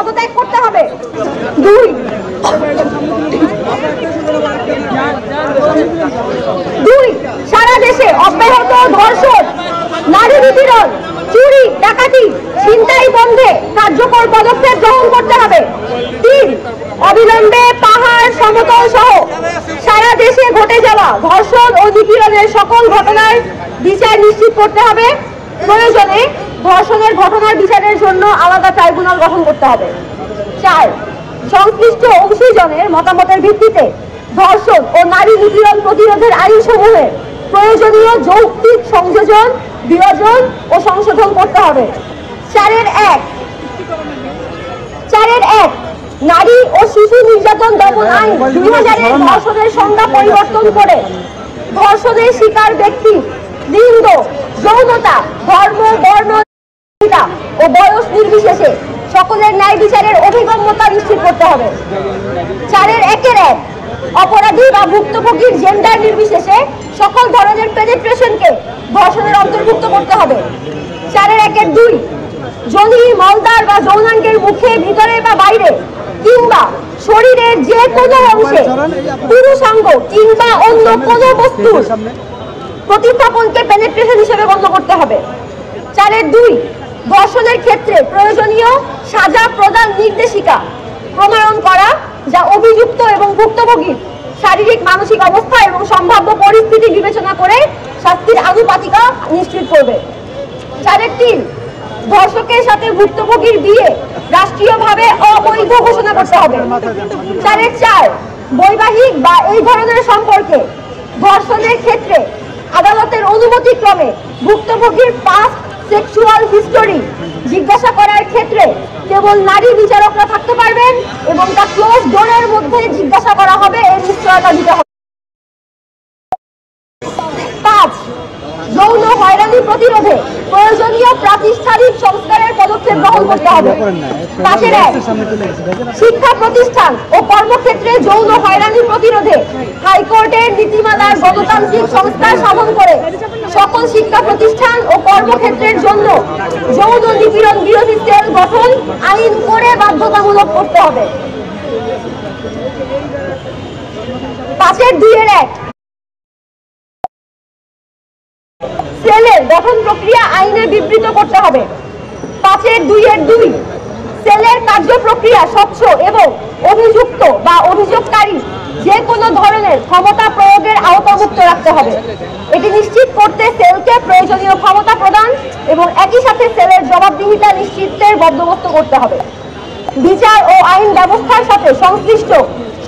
পদত্যাগ করতে হবে। 2 সারা দেশে অব্যাহত ধর্ষণ, নারী নিপীড়ন, চুরি, ডাকাতি, ছিনতাই বন্ধে কার্যকর পদক্ষেপ গ্রহণ করতে হবে। 3 অবিলম্বে পাহাড়, সমতল সহ সারা দেশে ঘটে যাওয়া ধর্ষণ ও নিপীড়নের সকল ঘটনার বিচার নিশ্চিত করতে হবে। প্রয়োজনে ধর্ষণের ঘটনার বিচারের জন্য আলাদা ট্রাইব্যুনাল গঠন করতে হবে। 4 সংশ্লিষ্ট অংশীজনের মতামতের ভিত্তিতে ধর্ষণ ও নারী নিপীড়ন প্রতিরোধের আইনসমূহে প্রয়োজনীয় যৌক্তিক সংযোজন, বিয়োজন ও সংশোধন করতে হবে। 4-1 নারী ও শিশু নির্যাতন দমন আইন 2000-এর ধর্ষণের সংজ্ঞা পরিবর্তন করে ধর্ষণের শিকার ব্যক্তি লিঙ্গ, যৌনতা, ধর্ম, বর্ণ ও বয়স নির্বিশেষে সকলের ন্যায় বিচারের অভিগম্যতা নিশ্চিত করতে হবে। 4-1 অপরাধী বা ভুক্তভোগীর জেন্ডার নির্বিশেষে সকল ধরনের পেনিট্রেশনকে ধর্ষণের অন্তর্ভুক্ত করতে হবে। 4-2 যোনি, মলদ্বার বা যৌনাঙ্গের মুখে, ভিতরে বা বাইরে কিংবা শরীরের যে কোনো অংশে পুরুষাঙ্গ কিংবা অন্য কোনো বস্তুর প্রতিস্থাপনকে পেনিট্রেশন হিসেবে গণ্য করতে হবে। 4-2 ধর্ষণের ক্ষেত্রে প্রয়োজনীয় সাজা প্রদান নির্দেশিকা প্রণয়ন করা, যা অভিযুক্ত এবং ভুক্তভোগীর শারীরিক, মানসিক অবস্থা এবং সম্ভাব্য পরিস্থিতি বিবেচনা করে শাস্তির আনুপাতিকতা নিশ্চিত করবে। 4-3 ধর্ষকের সাথে ভুক্তভোগীর বিয়ে রাষ্ট্রীয়ভাবে অবৈধ ঘোষণা করতে হবে। 4-4 বৈবাহিক বা এই ধরনের সম্পর্কে ধর্ষণের ক্ষেত্রে আদালতের অনুমতিক্রমে ভুক্তভোগীর পাস্ট সেক্সুয়াল হিস্টোরি জিজ্ঞাসা করার ক্ষেত্রে কেবল নারী বিচারকরা থাকতে পারবেন এবং তা ক্লোজ ডোরের মধ্যে জিজ্ঞাসা করা হবে, এর নিশ্চয়তা দিতে হবে। 5 যৌন হয়রানি প্রতিরোধে প্রয়োজনীয় প্রাতিষ্ঠানিক সংস্কারের পদক্ষেপ গ্রহণ করতে হবে। 5-1 শিক্ষা প্রতিষ্ঠান ও কর্মক্ষেত্রে যৌন হয়রানি প্রতিরোধে হাইকোর্টের নীতিমালার গণতান্ত্রিক সংস্কার সাধন করে সকল শিক্ষা প্রতিষ্ঠান ও কর্মক্ষেত্রের জন্য যৌন নিপীড়ন বিরোধী সেল গঠন আইন করে বাধ্যতামূলক করতে হবে। 5-2 সেলের গঠন প্রক্রিয়া আইনে বিবৃত করতে হবে। 5-2 সেলের কার্য প্রক্রিয়া স্বচ্ছ এবং অভিযুক্ত বা অভিযোগকারী যে কোনো ধরনের ক্ষমতা প্রয়োগের আওতামুক্ত রাখতে হবে। এটি নিশ্চিত করতে সেলকে প্রয়োজনীয় ক্ষমতা প্রদান এবং একই সাথে সেলের জবাবদিহিতা নিশ্চিতের বন্দোবস্ত করতে হবে। বিচার ও আইন ব্যবস্থার সাথে সংশ্লিষ্ট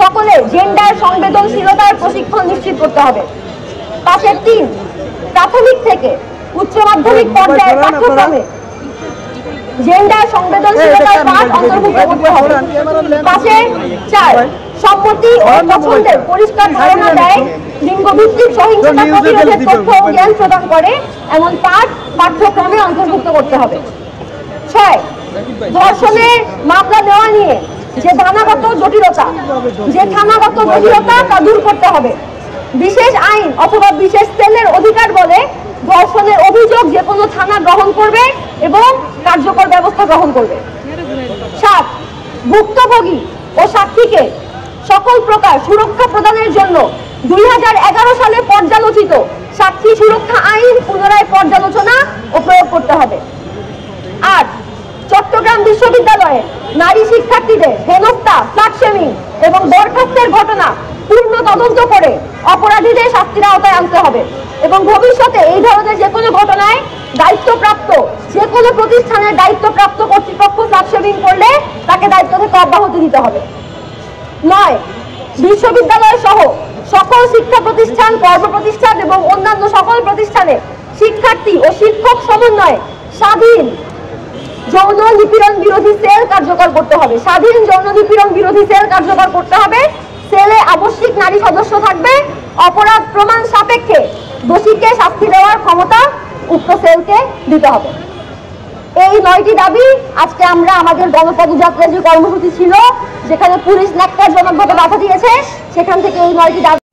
সকলের জেন্ডার সংবেদনশীলতার প্রশিক্ষণ নিশ্চিত করতে হবে। 5-3 প্রাথমিক থেকে উচ্চ মাধ্যমিক পর্যায়ের পাঠ্যক্রমে জেন্ডার সংবেদনশীলতার পাঠ অন্তর্ভুক্ত করতে হবে। 5-4 সম্মতি ও পছন্দের পরিষ্কার ধারণা দেয়, লিঙ্গভিত্তিক সহিংসতা প্রতিরোধের তথ্য ও জ্ঞান প্রদান করে এমন পাঠ পাঠ্যক্রমে অন্তর্ভুক্ত করতে হবে। 6 ধর্ষণের মামলা নেওয়া নিয়ে যে থানাগত জটিলতা তা দূর করতে হবে। বিশেষ আইন অথবা বিশেষ সেলের অধিকার বলে ধর্ষণের অভিযোগ যে কোনো থানা গ্রহণ করবে এবং কার্যকর ব্যবস্থা গ্রহণ করবে। 7 ভুক্তভোগী ও সাক্ষীকে সকল প্রকার সুরক্ষা প্রদানের জন্য 2011 সালে পর্যালোচিত সাক্ষী সুরক্ষা আইন পুনরায় পর্যালোচনা ও প্রয়োগ করতে হবে। 8 চট্টগ্রাম বিশ্ববিদ্যালয়ে নারী শিক্ষার্থীদের হেনস্থা, ফ্ল্যাট-শেমিং এবং বরখাস্তের ঘটনা পূর্ণ তদন্ত করে অপরাধীদের শাস্তির আওতায় আনতে হবে এবং ভবিষ্যতে এই ধরনের যে কোনো ঘটনায় দায়িত্বপ্রাপ্ত যে কোনো প্রতিষ্ঠানের দায়িত্বপ্রাপ্ত কর্তৃপক্ষ ফ্ল্যাট-শেমিং করলে তাকে দায়িত্ব থেকে অব্যাহতি দিতে হবে। 9 বিশ্ববিদ্যালয় সহ সকল শিক্ষা প্রতিষ্ঠান, কর্ম প্রতিষ্ঠান এবং অন্যান্য সকল প্রতিষ্ঠানে শিক্ষার্থী ও শিক্ষক সমন্বয়ে স্বাধীন যৌন নিপীড়ন বিরোধী সেল কার্যকর করতে হবে। স্বাধীন যৌন নিপীড়ন বিরোধী সেল কার্যকর করতে হবে। সেলে আবশ্যিক নারী সদস্য থাকবে। অপরাধ প্রমাণ সাপেক্ষে দোষীকে শাস্তি দেওয়ার ক্ষমতা উক্ত সেলকে দিতে হবে। এই 9টি দাবি আজকে আমরা আমাদের গণপদযাত্রার যে কর্মসূচি ছিল, যেখানে পুলিশ ন্যাক্কারজনকভাবে বাধা দিয়েছে, সেখান থেকে এই 9টি দাবি